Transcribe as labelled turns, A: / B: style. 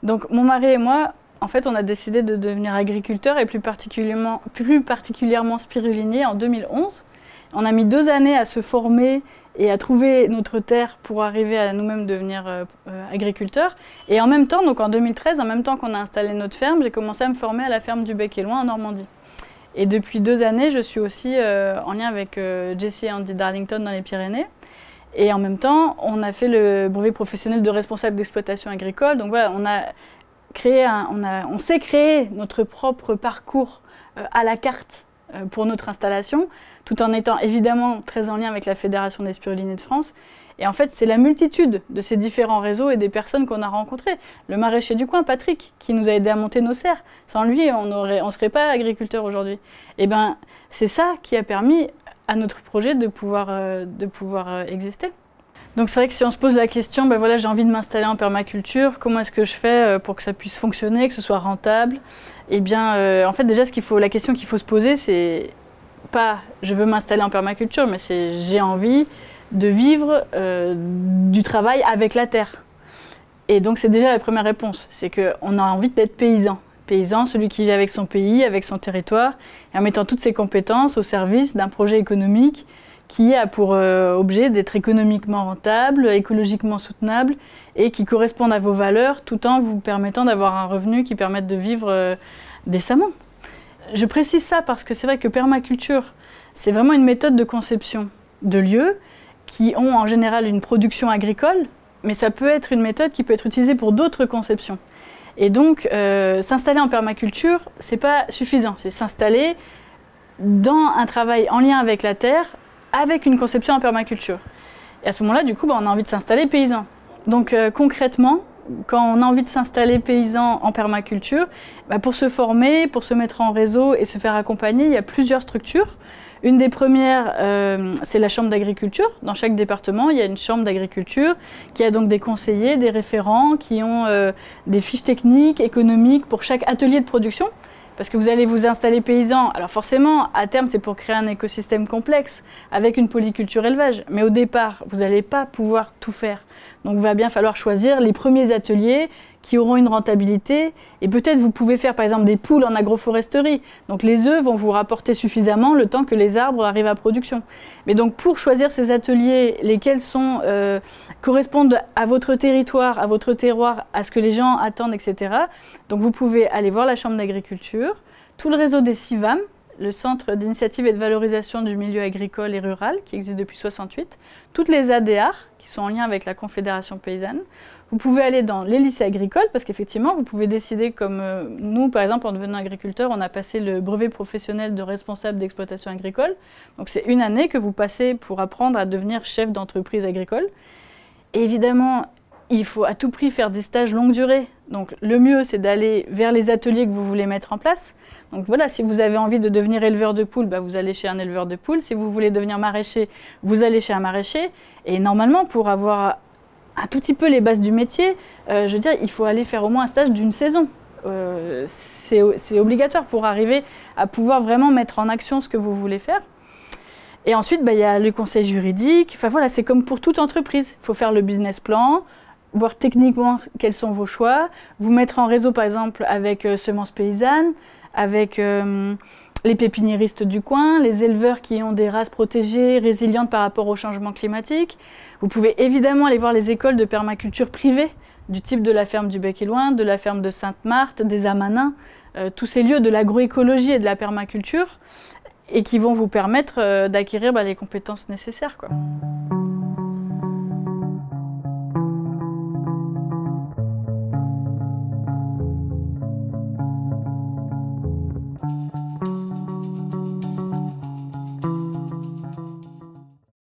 A: Donc mon mari et moi, en fait, on a décidé de devenir agriculteurs et plus particulièrement spiruliniers en 2011. On a mis 2 années à se former et à trouver notre terre pour arriver à nous-mêmes devenir agriculteurs. Et en même temps, donc en 2013, en même temps qu'on a installé notre ferme, j'ai commencé à me former à la ferme du Bec et Loing en Normandie. Et depuis 2 années, je suis aussi en lien avec Jessie et Andy Darlington dans les Pyrénées. Et en même temps, on a fait le brevet professionnel de responsable d'exploitation agricole. Donc voilà, on s'est créé notre propre parcours à la carte pour notre installation, tout en étant évidemment très en lien avec la Fédération des spiruliniers de France. Et en fait, c'est la multitude de ces différents réseaux et des personnes qu'on a rencontrées. Le maraîcher du coin, Patrick, qui nous a aidé à monter nos serres. Sans lui, on ne serait pas agriculteur aujourd'hui. Et bien, c'est ça qui a permis à notre projet de pouvoir exister. Donc c'est vrai que si on se pose la question, ben voilà, j'ai envie de m'installer en permaculture, comment est-ce que je fais pour que ça puisse fonctionner, que ce soit rentable? Eh bien, en fait, déjà, la question qu'il faut se poser, c'est pas je veux m'installer en permaculture, mais c'est j'ai envie de vivre du travail avec la terre. Et donc c'est déjà la première réponse, c'est qu'on a envie d'être paysan. Paysan, celui qui vit avec son pays, avec son territoire, et en mettant toutes ses compétences au service d'un projet économique qui a pour objet d'être économiquement rentable, écologiquement soutenable et qui corresponde à vos valeurs tout en vous permettant d'avoir un revenu qui permette de vivre décemment. Je précise ça parce que c'est vrai que permaculture, c'est vraiment une méthode de conception de lieux qui ont en général une production agricole, mais ça peut être une méthode qui peut être utilisée pour d'autres conceptions. Et donc, s'installer en permaculture, c'est pas suffisant, c'est s'installer dans un travail en lien avec la terre, avec une conception en permaculture. Et à ce moment-là, du coup, on a envie de s'installer paysan. Donc concrètement, quand on a envie de s'installer paysan en permaculture, pour se former, pour se mettre en réseau et se faire accompagner, il y a plusieurs structures. Une des premières, c'est la chambre d'agriculture. Dans chaque département, il y a une chambre d'agriculture qui a donc des conseillers, des référents, qui ont des fiches techniques, économiques pour chaque atelier de production. Parce que vous allez vous installer paysan. Alors forcément, à terme, c'est pour créer un écosystème complexe avec une polyculture élevage. Mais au départ, vous n'allez pas pouvoir tout faire. Donc il va bien falloir choisir les premiers ateliers qui auront une rentabilité. Et peut-être vous pouvez faire par exemple des poules en agroforesterie. Donc les œufs vont vous rapporter suffisamment le temps que les arbres arrivent à production. Mais donc pour choisir ces ateliers, lesquels correspondent à votre territoire, à votre terroir, à ce que les gens attendent, etc. Donc vous pouvez aller voir la chambre d'agriculture, tout le réseau des CIVAM, le Centre d'initiative et de valorisation du milieu agricole et rural, qui existe depuis 1968, toutes les ADR, qui sont en lien avec la Confédération paysanne. Vous pouvez aller dans les lycées agricoles, parce qu'effectivement, vous pouvez décider, comme nous, par exemple, en devenant agriculteur, on a passé le brevet professionnel de responsable d'exploitation agricole. Donc c'est une année que vous passez pour apprendre à devenir chef d'entreprise agricole. Et évidemment, il faut à tout prix faire des stages longue durée. Donc le mieux, c'est d'aller vers les ateliers que vous voulez mettre en place. Donc voilà, si vous avez envie de devenir éleveur de poules, vous allez chez un éleveur de poules. Si vous voulez devenir maraîcher, vous allez chez un maraîcher. Et normalement, pour avoir un tout petit peu les bases du métier, je veux dire, il faut aller faire au moins un stage d'une saison. C'est obligatoire pour arriver à pouvoir vraiment mettre en action ce que vous voulez faire. Et ensuite, il y a le conseil juridique. Enfin voilà, c'est comme pour toute entreprise. Il faut faire le business plan, voir techniquement quels sont vos choix, vous mettre en réseau par exemple avec Semences Paysannes, avec les pépiniéristes du coin, les éleveurs qui ont des races protégées, résilientes par rapport au changement climatique. Vous pouvez évidemment aller voir les écoles de permaculture privées, du type de la ferme du Bec et Loing, de la ferme de Sainte-Marthe, des Amanins, tous ces lieux de l'agroécologie et de la permaculture, et qui vont vous permettre d'acquérir les compétences nécessaires, quoi.